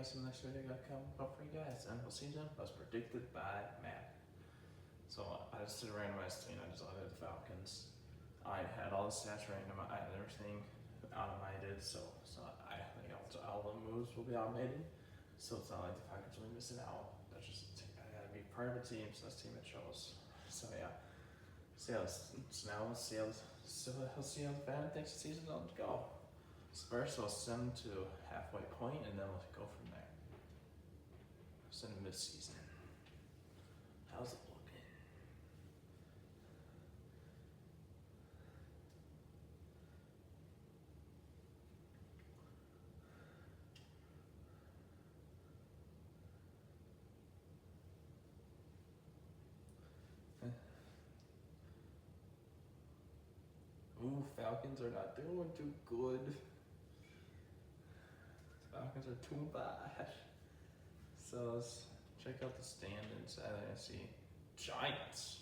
have some next video got come up for you guys. NFL season was predicted by Madden. So I just did a randomized thing. I just added the Falcons. I had all the stats random. I had everything automated. So I think all the moves will be automated. So it's not like the Falcons will be missing out. That's just I gotta be part of a team. So that's the team it chose. So yeah. So now let's see how the fan thinks the season's going to go. So first we'll send them to halfway point and then we'll go from there. Send them mid-season. How's it looking? Ooh, Falcons are not doing too good. Falcons are too bad. So let's check out the standings. I see Giants.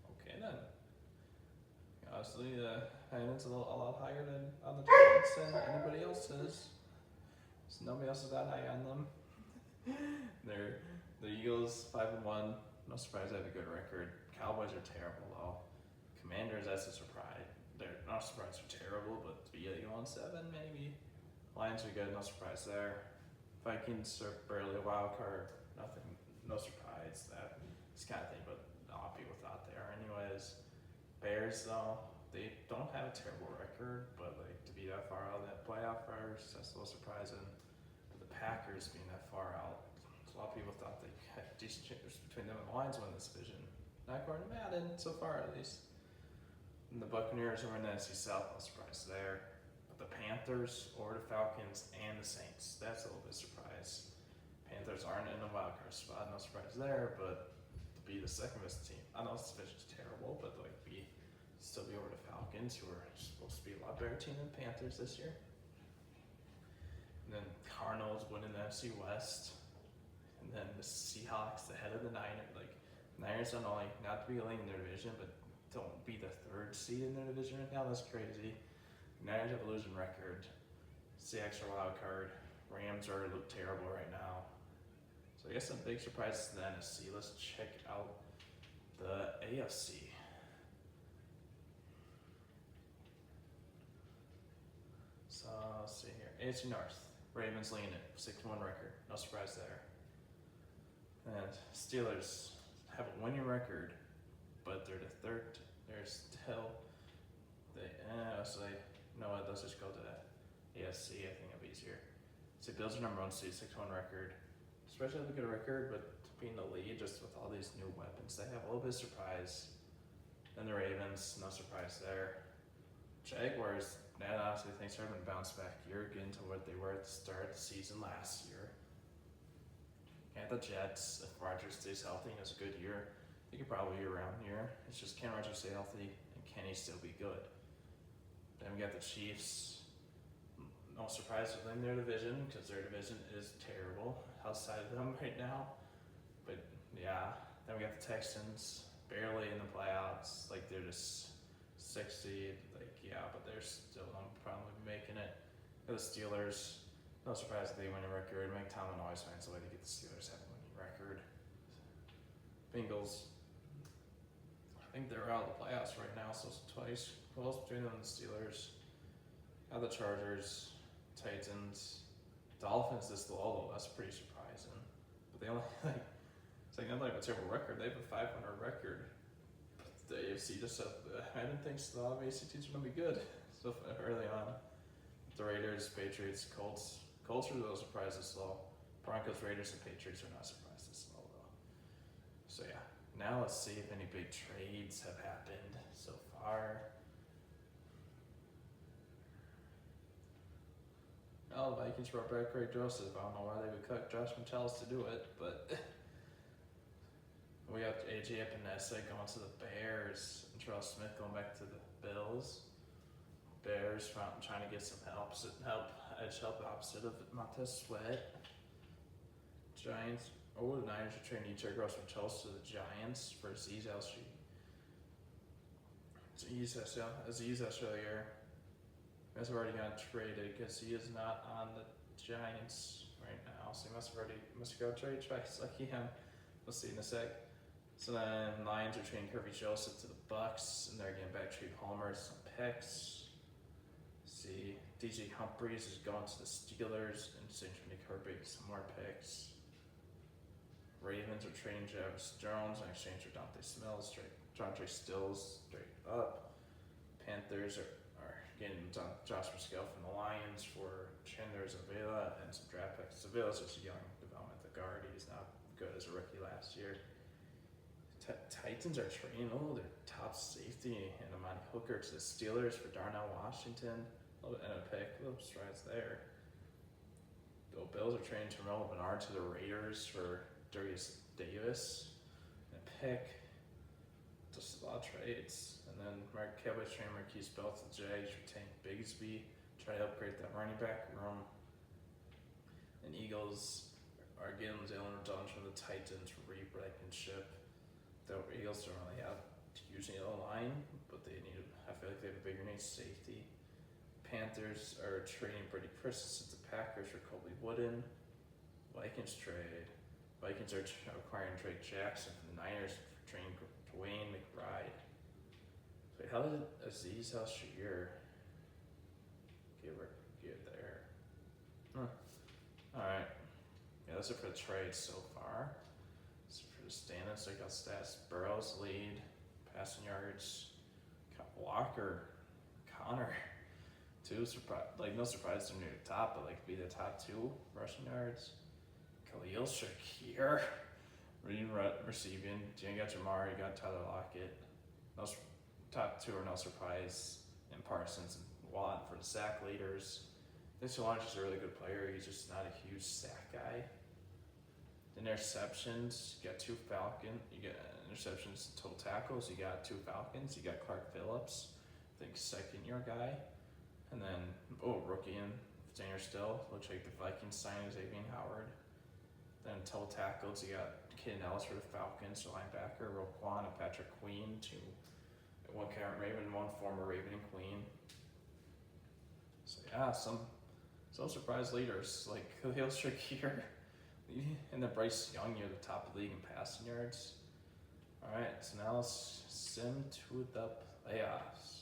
Okay then. Honestly, it's a lot higher than on the Giants than anybody else's. So nobody else is that high on them. They're the Eagles 5-1. No surprise, they have a good record. Cowboys are terrible though. Commanders, that's a surprise. They're not surprised they're terrible, but to be 8-7 maybe. Lions are good, no surprise there. Vikings are barely a wild card. Nothing, no surprise. That's kind of thing, but a lot of people thought they are anyways. Bears though, they don't have a terrible record, but like to be that far out of that playoff first, that's a little surprising. But the Packers being that far out, a lot of people thought they had decent chances between them and the Lions win this division. Not according to Madden, so far at least. And the Buccaneers are in the NFC South, no surprise there. But the Panthers or the Falcons and the Saints, that's a little bit surprise. Panthers aren't in a wild card spot, no surprise there, but to be the second best team, I know this division's terrible, but like still be over the Falcons, who are supposed to be a lot better team than the Panthers this year. And then Cardinals winning the NFC West. And then the Seahawks, the head of the Niners. Like, Niners don't only not to be leading their division, but don't be the third seed in their division right now. That's crazy. Niners have a losing record. Seahawks are a wild card. Rams are terrible right now. So I guess some big surprises in the NFC. Let's check out the AFC. So let's see here. AFC North. Ravens leading it. 6-1 record. No surprise there. And Steelers have a winning record, but they're the third. They're still let's just go to the AFC. I think it'll be easier. So Bills are number 1 seed, 6-1 record. Especially have a good record, but being the lead just with all these new weapons, they have a little bit of surprise. Then the Ravens, no surprise there. Jaguars, I honestly think they're going to bounce back here again to what they were at the start of the season last year. And the Jets, if Rodgers stays healthy and has a good year, he could probably be around here. It's just can Rodgers stay healthy and can he still be good? Then we got the Chiefs. No surprise within their division because their division is terrible outside of them right now. But yeah, then we got the Texans, barely in the playoffs. Like they're just 6th seed. Like yeah, but they're still probably making it. The Steelers. No surprise that they win a record. Mike Tomlin always finds a way to get the Steelers to have a winning record. Bengals, I think they're out of the playoffs right now, so it's twice close between them and the Steelers. Now the Chargers, Titans, Dolphins this low, though. That's pretty surprising. But they only it's like not like a terrible record. They have a 500 record. But the AFC just I didn't think a lot of AFC teams were gonna be good so early on. The Raiders, Patriots, Colts. Colts are a little surprised this low. Broncos, Raiders, and Patriots are not surprised this low though. So yeah, now let's see if any big trades have happened so far. Oh, the Vikings brought back Greg Joseph. I don't know why they would cut Josh Metellus to do it, but we got AJ Epinesa going to the Bears and Charles Smith going back to the Bills. Bears trying to get some edge help opposite of Montez Sweat. Giants, the Niners are trading each other from Chelsea to the Giants for Aziz earlier. Guys have already got traded because he is not on the Giants right now, so he must have got trade twice like him. We'll see in a sec. So then Lions are trading Kirby Joseph to the Bucks, and they're getting back trade Palmer, some picks. See, DJ Humphries is going to the Steelers and exchange for Nick Herbig, some more picks. Ravens are trading Jarvis Jones in exchange for Dante Stills straight up. Panthers are getting Josh Pascal from the Lions for Chandler Zavela and some draft picks. Zavela's just a young development at guard. He's not good as a rookie last year. Titans are trading their top safety and Amani Hooker to the Steelers for Darnell Washington. A little bit and a pick, a little strides there. The Bills are trading Terrell Bernard to the Raiders for Darius Davis and a pick. Just a lot of trades. And then Mark Cowboys trading Marquise Bell to the Jags for Tank Bigsby. Try to upgrade that running back room. And Eagles are getting Jalen Redundant from the Titans for Reed Blankenship. The Eagles don't really have huge need a line, but I feel like they have a bigger need safety. Panthers are trading Brady Christensen to the Packers for Colby Wooden. Vikings are acquiring Drake Jackson from the Niners for trading Dwayne McBride. Wait, how did Aziz Al-Shir get there? Alright. Yeah, that's it for the trades so far. So for the standings, I got stats. Burrows lead, passing yards. Walker, Connor. No surprise they're near the top, but be the top two rushing yards. Khalil Shakir, receiving. You got Jamar, you got Tyler Lockett. Top two are no surprise. And Parsons and Watt for the sack leaders. This Watt is a really good player. He's just not a huge sack guy. Interceptions, you got two Falcons. You got interceptions, total tackles. You got two Falcons. You got Clark Phillips, I think second-year guy. And then, rookie in Daniel Still. Looks like the Vikings signed Xavier Howard. Then total tackles, you got Kid Ellis for the Falcons, the linebacker, Roquan and Patrick Queen, one current Raven, one former Raven and Queen. So yeah, some surprise leaders like Khalil Shakir and then Bryce Young near the top of the league in passing yards. Alright, so now let's sim to the playoffs.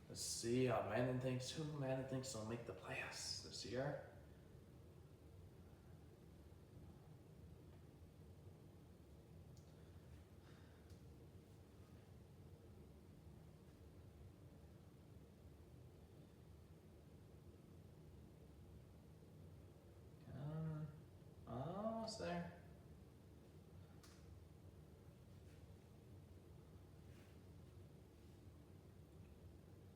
Let's see how Madden thinks they'll make the playoffs this year. Almost there.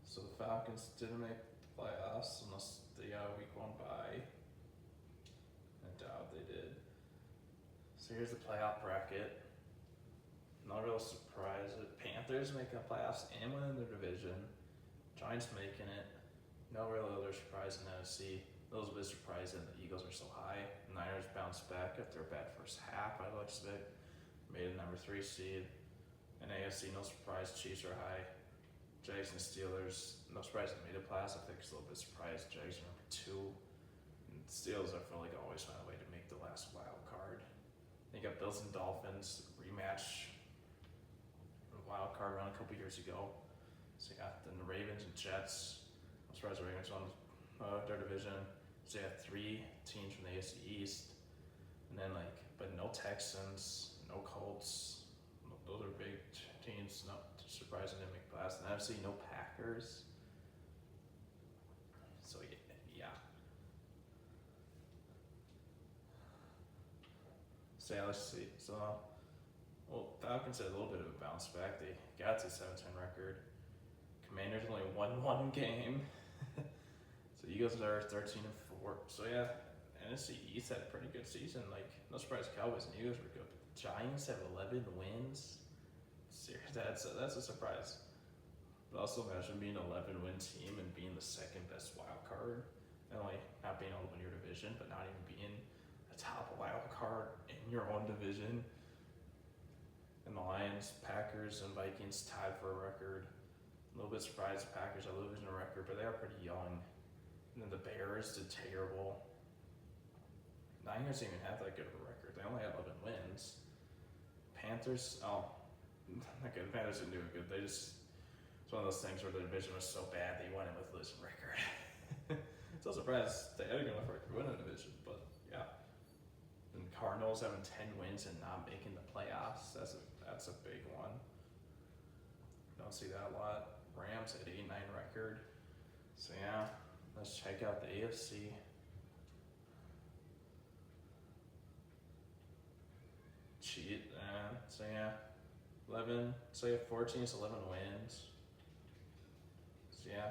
So the Falcons didn't make the playoffs unless they got a week one bye. I doubt they did. So here's the playoff bracket. No real surprise. The Panthers making the playoffs and winning their division. Giants making it. No real other surprise in the NFC. A little bit surprised that the Eagles are so high. The Niners bounced back after a bad first half, I like to say. Made a number 3 seed. In AFC, no surprise, Chiefs are high. Jags and Steelers, no surprise they made a playoffs. I think it's a little bit surprised. Jags are number 2. And Steelers, I feel like always find a way to make the last wild card. Then you got Bills and Dolphins rematch. Wild card run a couple years ago. So you got then the Ravens and Jets. I'm surprised the Ravens won their division. So you have 3 teams from the AFC East. And then but no Texans, no Colts. Those are big teams. Not surprising they make playoffs. And NFC, no Packers. So yeah. So yeah, let's see. So Falcons had a little bit of a bounce back. They got to 7-10 record. Commanders only won 1 game. So Eagles are 13-4. So yeah, NFC East had a pretty good season. No surprise, Cowboys and Eagles were good. But the Giants have 11 wins. Seriously, that's a surprise. But also imagine being an 11-win team and being the second best wild card. Not only not being able to win your division, but not even being a top wild card in your own division. And the Lions, Packers, and Vikings tied for a record. A little bit surprised the Packers are losing a record, but they are pretty young. And then the Bears did terrible. Niners didn't even have that good of a record. They only had 11 wins. Panthers, not good. Panthers didn't do it good. It's one of those things where the division was so bad they went in with losing record. So surprised they had a good enough record to win a division, but yeah. And Cardinals having 10 wins and not making the playoffs, that's a big one. Don't see that a lot. Rams at 8-9 record. So yeah, let's check out the AFC. So yeah, 11. So you have 4 teams, 11 wins. So yeah,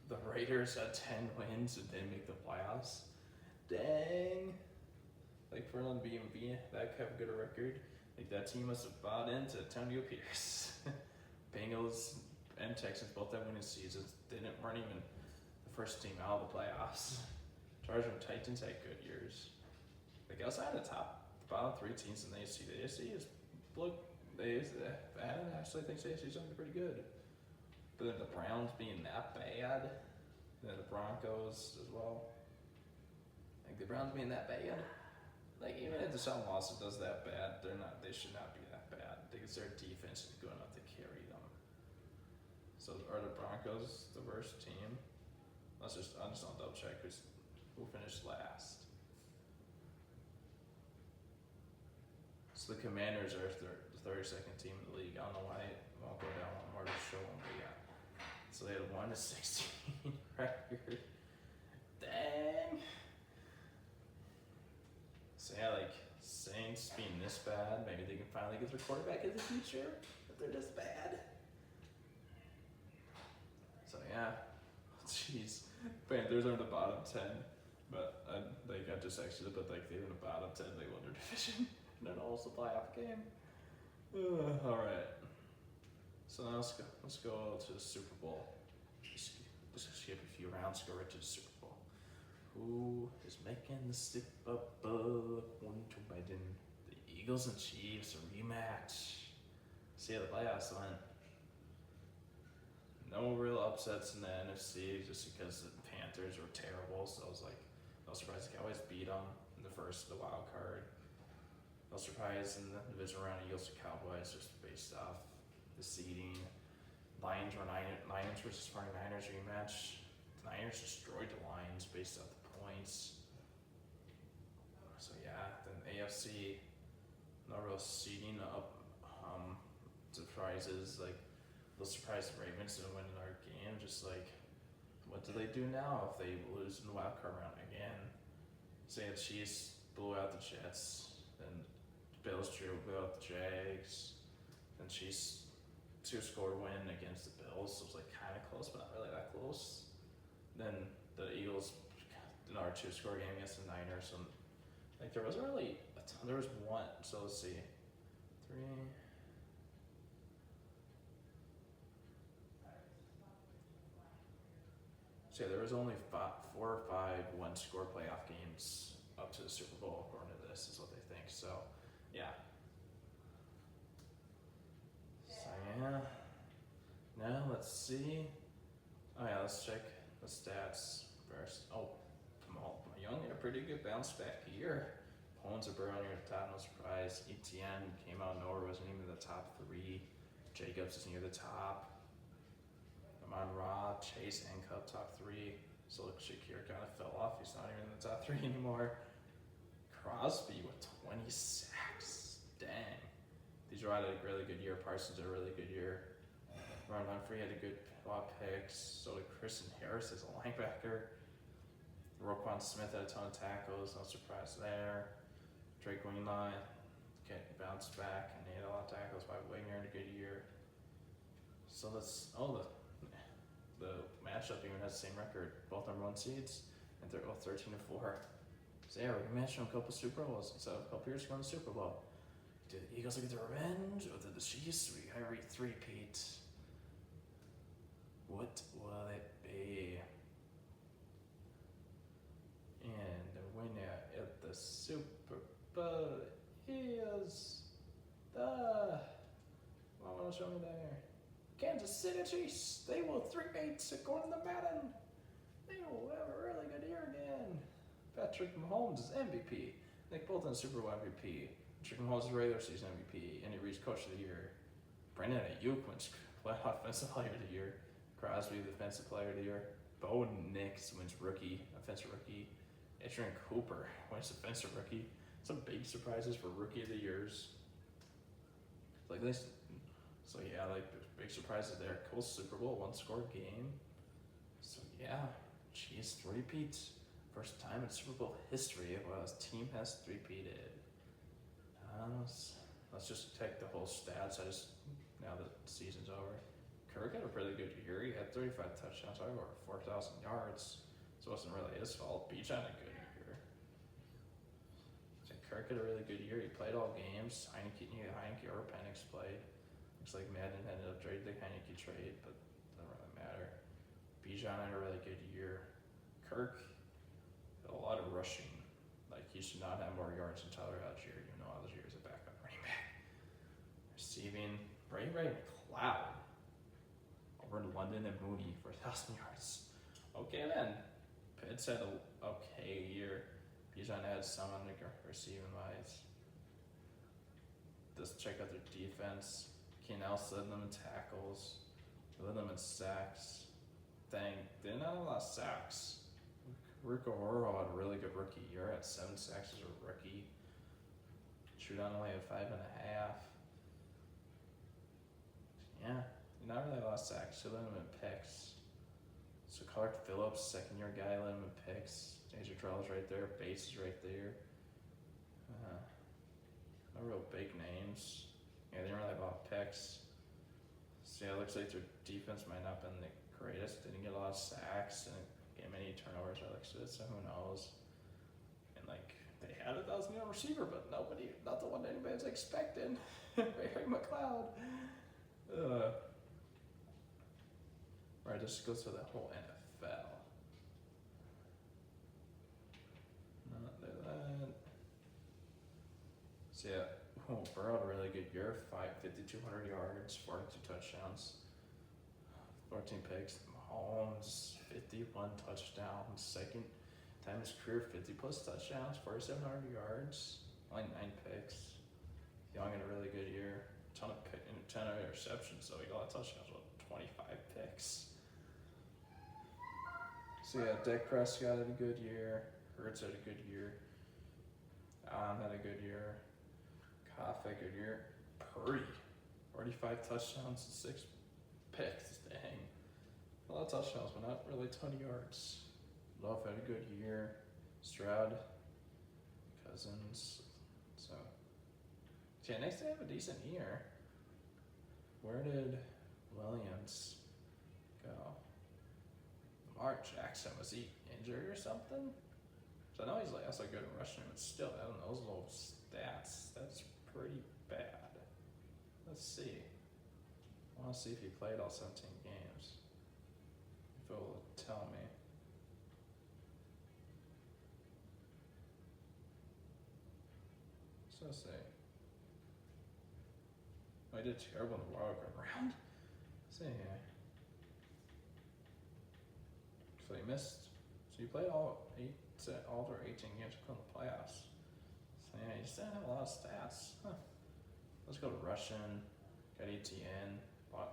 the Raiders had 10 wins and didn't make the playoffs. Dang. Like for them being that kind of good a record, like that team must have bought into Antonio Pierce. Bengals and Texans both had winning seasons. Weren't even the first team out of the playoffs. Chargers and Titans had good years. Like outside the bottom 3 teams in the AFC, the AFC is Adam actually thinks the AFC is something pretty good. But then the Browns being that bad, and then the Broncos as well. Like the Browns being that bad, like even if the Deshaun Watson does that bad, they should not be that bad. Because their defense is good enough to carry them. So are the Broncos the worst team? I'm just gonna double check who finished last. So the Commanders are the 32nd team in the league. I don't know why. I'll go down one more to show them. But yeah. So they had a 1-16 record. Dang. So yeah, like Saints being this bad, maybe they can finally get their quarterback in the future if they're this bad. So yeah, jeez, Panthers are in the bottom 10, but I just actually, but like they're in the bottom 10, they won their division, and then almost a playoff game. All right. So now let's go to the Super Bowl. Let's skip a few rounds, go right to the Super Bowl. Who is making the Super Bowl? The Eagles and Chiefs, a rematch. See how the playoffs went. No real upsets in the NFC just because the Panthers were terrible. So I was like, no surprise the Cowboys beat them in the wild card. No surprise in the division round, Eagles and Cowboys just based off the seeding. Lions versus 49ers rematch. The Niners destroyed the Lions based off the points. So yeah, then AFC, no real seeding up. Surprises, like they'll surprise the Ravens didn't win our game. Just like, what do they do now if they lose in the wild card round again? Say the Chiefs blew out the Jets, then Bills blew out the Jags, then Chiefs 2-score win against the Bills. So it was like kind of close, but not really that close. Then the Eagles in our 2-score game against the Niners, and like there wasn't really a ton. There was one. So let's see, 3. So yeah, there was only 4 or 5 1-score playoff games up to the Super Bowl according to this, is what they think. So yeah. So yeah. Now let's see. Oh yeah, let's check the stats first. Oh, my Young had a pretty good bounce back year. Pones are Burrow near the top, no surprise. Etienne came out of nowhere, wasn't even in the top 3. Jacobs is near the top. Amon-Ra, Chase, and Cup top 3. So Shakir kind of fell off. He's not even in the top 3 anymore. Crosby with 20 sacks. Dang. These are had a really good year. Parsons had a really good year. Ron Humphrey had a good lot of picks. So did Kristen Harris as a linebacker. Roquan Smith had a ton of tackles. No surprise there. Drake Wingline bounced back, and he had a lot of tackles by Wagner in a good year. So let's the matchup even has the same record. Both number 1 seeds, and they're both 13-4. So yeah, we're gonna match them a couple Super Bowls. So a couple years ago in the Super Bowl. Did the Eagles get their revenge, or did the Chiefs three-peat? What will it be? And the winner at the Super Bowl is the. Well, want to show me that here? Kansas City Chiefs. They will 3-8 according to Madden. They will have a really good year again. Patrick Mahomes is MVP. Nick Bolton, Super Bowl MVP. Patrick Mahomes is regular season MVP. Andy Reid's Coach of the Year. Brandon Ayuk wins Offensive Player of the Year. Crosby, Defensive Player of the Year. Bo Nix wins Offensive Rookie. Adrian Cooper wins Defensive Rookie. Some big surprises for Rookie of the Years. Like this, so yeah, like big surprises there. Cool Super Bowl, 1-score game. So yeah, geez, 3 repeats. First time in Super Bowl history while his team has 3-peated. Let's just take the whole stats. Now that the season's over. Kirk had a really good year. He had 35 touchdowns, over 4,000 yards. So it wasn't really his fault. Bijan had a good year. So Kirk had a really good year. He played all games. Heineke or Penix played. Looks like Madden ended up trading the Heineke trade, but it doesn't really matter. Bijan had a really good year. Kirk had a lot of rushing. Like, he should not have more yards than Tyler Algier, even though Algier is a backup running back. Receiving, Ray McLeod over in London and Mooney for 1,000 yards. Okay then. Pitts had an okay year. Bijan had some on the receiving wise. Let's check out their defense. Keenel's led them in tackles. Led them in sacks. They not a lot of sacks. Rick O'Hara had a really good rookie year. Had 7 sacks as a rookie. Trudon only had 5.5. Yeah, not really a lot of sacks. He led them in picks. So Clark Phillips, second-year guy, led him in picks. James Trell's right there. Bates is right there. No real big names. Yeah, they didn't really have a lot of picks. So yeah, it looks like their defense might not have been the greatest. Didn't get a lot of sacks and get many turnovers, Alex did, so who knows. And like, they had a 1,000-yard receiver, but not the one anybody's expecting. Ray McLeod. Right, just goes for the whole NFL. Not that. So yeah, Burrow had a really good year. 5,200 yards, 42 touchdowns, 14 picks. Mahomes, 51 touchdowns. Second time in his career, 50-plus touchdowns, 4,700 yards, only 9 picks. Young had a really good year. Ton of interceptions, so he got a lot of touchdowns with 25 picks. So yeah, Dak Prescott had a good year. Hurts had a good year. Allen had a good year. Goff had a good year. Purdy, 45 touchdowns and 6 picks. Dang. A lot of touchdowns, but not really a ton of yards. Love had a good year. Stroud, Cousins. So yeah, next they have a decent year. Where did Williams go? Lamar Jackson, was he injured or something? So I know he's like also good at rushing, but still, I don't know, those little stats, that's pretty bad. Let's see. I want to see if he played all 17 games. If it will tell me. So let's see. I did terrible in the wild card round. Let's see here. So he missed. So he played all 18 games in the playoffs. So yeah, he just didn't have a lot of stats. Huh. Let's go to Russian. Got ETN.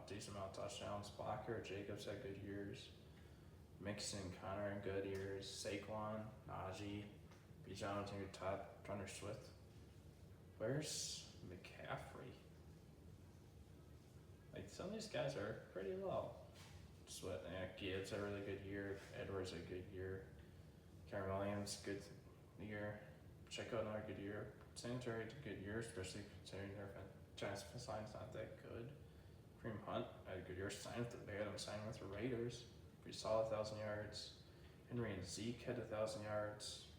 Decent amount of touchdowns. Blocker, Jacobs had good years. Mixon, Connor had good years. Saquon, Najee, Bijan, top. Turner Swift. Where's McCaffrey? Like, some of these guys are pretty low. Sweat, yeah, Gibbs had a really good year. Edwards had a good year. Karen Williams, good year. Pacheco, another good year. Singletary had a good year, especially considering their Giants' line's not that good. Kareem Hunt had a good year. They had him sign with the Raiders. Pretty solid, 1,000 yards. Henry and Zeke had 1,000 yards.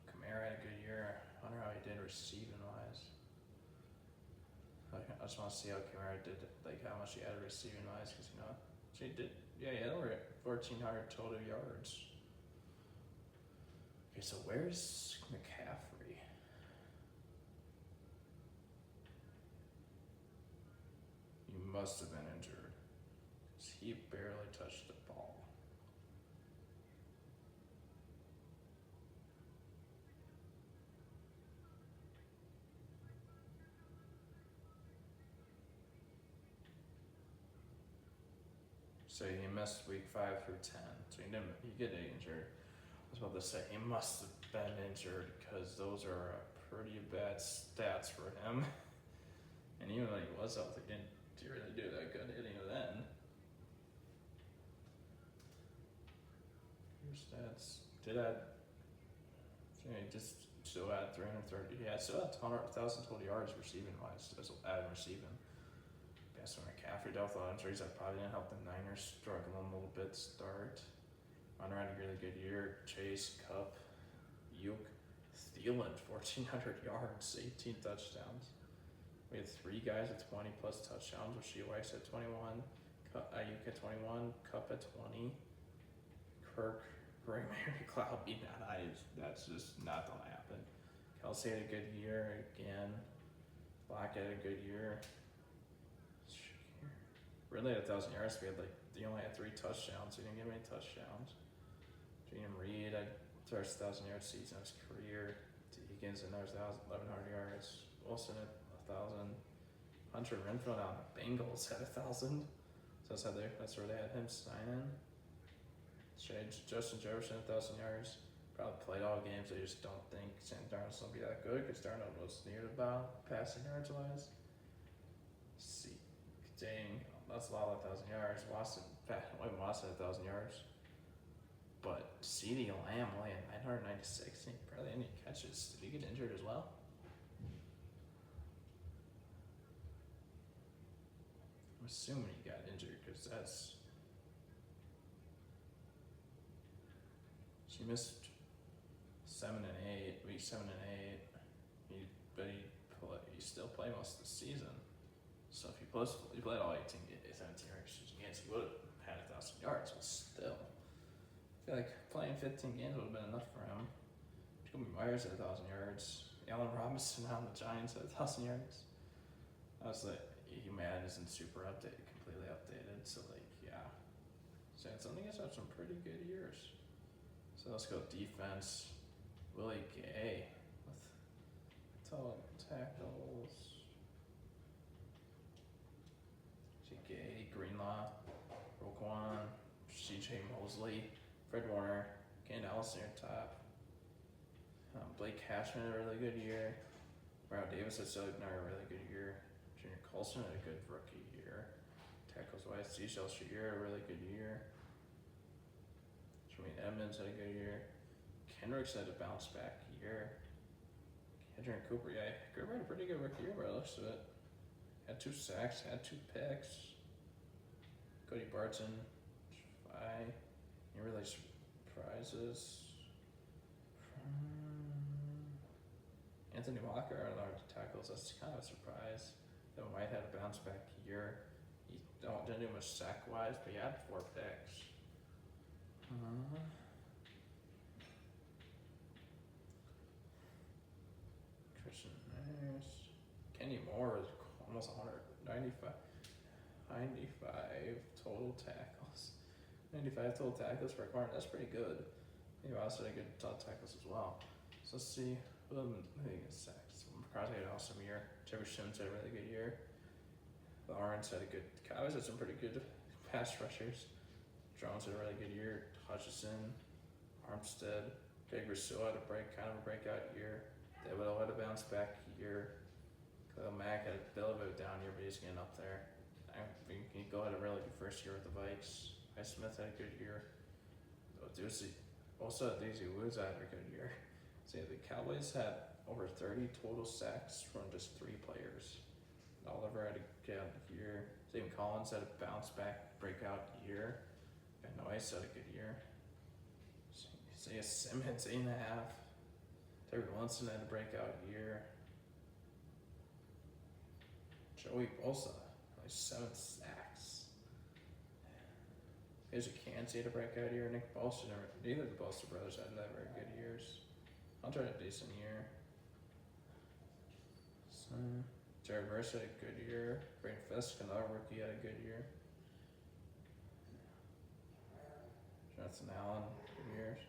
Kamara had a good year. I wonder how he did receiving wise. I just want to see how Kamara did, like how much he had receiving wise, because he did. Yeah, he had over 1,400 total yards. Okay, so where's McCaffrey? He must have been injured, because he barely touched the ball. So he missed week 5 through 10. So he didn't. He get injured. I was about to say he must have been injured because those are pretty bad stats for him. And even when he was out, he didn't really do that good hitting then. Your stats did add. He just still had 330. Yeah, still had 100,000 total yards receiving wise. As adding receiving. Best when McCaffrey dealt with injuries, that probably didn't help the Niners struggling a little bit to start. Hunter had a really good year. Chase, Cup, Yuke, Thielen, 1,400 yards, 18 touchdowns. We had 3 guys with 20 plus touchdowns. Rasheed Weiss at 21, Ayuk at 21, Cup at 20, Kirk, Ray Mary Cloud beating that high. That's just not gonna happen. Kelsey had a good year again. Black had a good year. Really had 1,000 yards. We had he only had 3 touchdowns. He didn't get many touchdowns. Jalen Reed had first 1,000 yard season of his career. Higgins another 1,100 yards. Wilson at 1,000. Hunter Renfrow on the Bengals had 1,000. So that's where they had him signing. Justin Jefferson 1,000 yards. Probably played all games. I just don't think Sam Darnold's gonna be that good because Darnold was near about passing yards wise. See, dang, that's a lot of 1,000 yards. Watson had 1,000 yards. But CeeDee Lamb only had 996. He barely any catches. Did he get injured as well? I'm assuming he got injured because that's. He missed 7 and 8, week 7 and 8. He still played most of the season. So if he played all 18 games, 17 games, he would have had 1,000 yards. But still, I feel like playing 15 games would have been enough for him. Jacoby Myers had 1,000 yards. Allen Robinson on the Giants had 1,000 yards. I was like, Madden isn't super updated, completely updated. So yeah. So I think he's had some pretty good years. So let's go defense. Willie Gay with total tackles. Gay, Greenlaw, Roquan, CJ Mosley, Fred Warner, Ken Allison at top. Blake Cashman had a really good year. Brown Davis had another really good year. Junior Colson had a good rookie year. Tackles wise, Cecil Shair had a really good year. Jermaine Edmonds had a good year. Kendricks had a bounce back year. Kendrick Cooper, yeah, Cooper had a pretty good rookie year by the looks of it. Had 2 sacks, had 2 picks. Cody Barton, 5. Any really surprises? Anthony Walker on our tackles, that's kind of a surprise. That White had a bounce back year. He didn't do much sack wise, but he had 4 picks. Christian Nurse. Kenny Moore is almost 195 total tackles. 95 total tackles for a corner. That's pretty good. He also had a good total tackles as well. So let's see. Who gets sacks? Crosby had an awesome year. Trevor Sims had a really good year. Lawrence had a good. Cowboys had some pretty good pass rushers. Jones had a really good year. Hutchinson, Armstead, Greg Rousseau had a breakout year. Thibodeau had a bounce back year. Khalil Mack had a bit of a down year, but he's getting up there. I think he had a really good first year with the Vikes. Smith had a good year. Also, Daisy Woods had a good year. So yeah, the Cowboys had over 30 total sacks from just 3 players. Oliver had a good year. Stephen Collins had a bounce back breakout year. Ben Noyce had a good year. Isaiah Simmons, 8.5. Terry Wilson had a breakout year. Joey Bosa, 7 sacks. Here's a Kansas had a breakout year. Nick Bosa, neither of the Bosa brothers had that very good years. Hunter had a decent year. So, Jared Verse had a good year. Braden Fisk, another rookie, had a good year. Jonathan Allen, good years.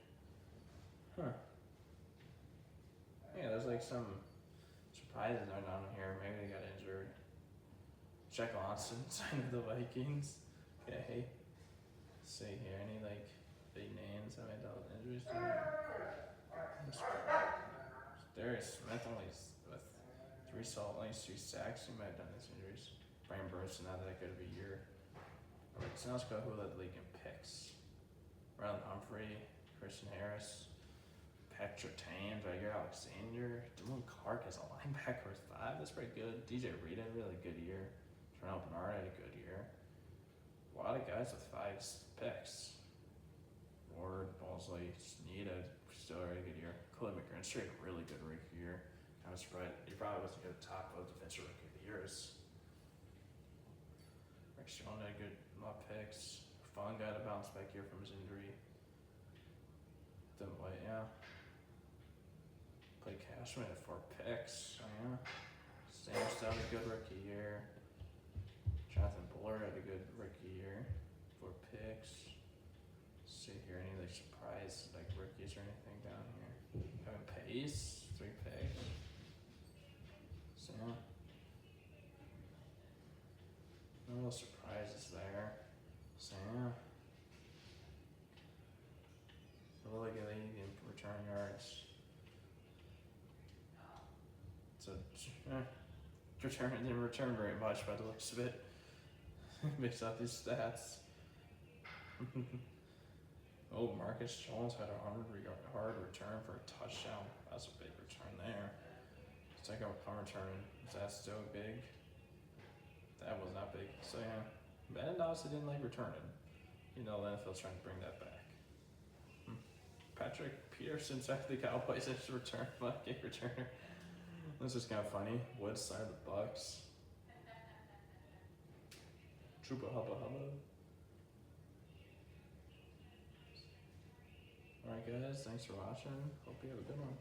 Yeah, there's some surprises are down here. Maybe they got injured. Jack Lawson signed with the Vikings. Okay. see here, any like big names that made those injuries? Darius Smith only with 3 sacks. He might have done his injuries. Brian Burns not that good of a year. Alright, so let's go who led the league in picks. Ron Humphrey, Christian Harris, Patrick Tan, Jair Alexander, Dylan Clark as a linebacker with 5. That's pretty good. DJ Reed had a really good year. Terrell Bernard had a good year. A lot of guys with 5 picks. Ward, Bosley, Snead had still a really good year. Khalid McGrinch had a really good rookie year. I was right. He probably wasn't going to top of defensive rookie of the years. Rick Stone had a good lot of picks. Fun guy to bounce back here from his injury. Didn't wait, yeah. Played Cashman at 4 picks, so yeah. Sam Stout had a good rookie year. Jonathan Buller had a good rookie year. 4 picks. See here, any like surprise like rookies or anything down here? Kevin Pace, 3 picks. So yeah. No real surprises there. So yeah. Really good league in return yards. So didn't return very much by the looks of it. Mix up these stats. Oh, Marcus Jones had a 100-yard return for a touchdown. That's a big return there. Second punt return. Is that still big? That was not big. So yeah, Madden obviously didn't like returning. You know, the NFL's trying to bring that back. Patrick Peterson's actually the Cowboys' return, kick returner. This is kind of funny. Woods side of the Bucks. Troopa hubba hubba. Alright guys, thanks for watching. Hope you have a good one.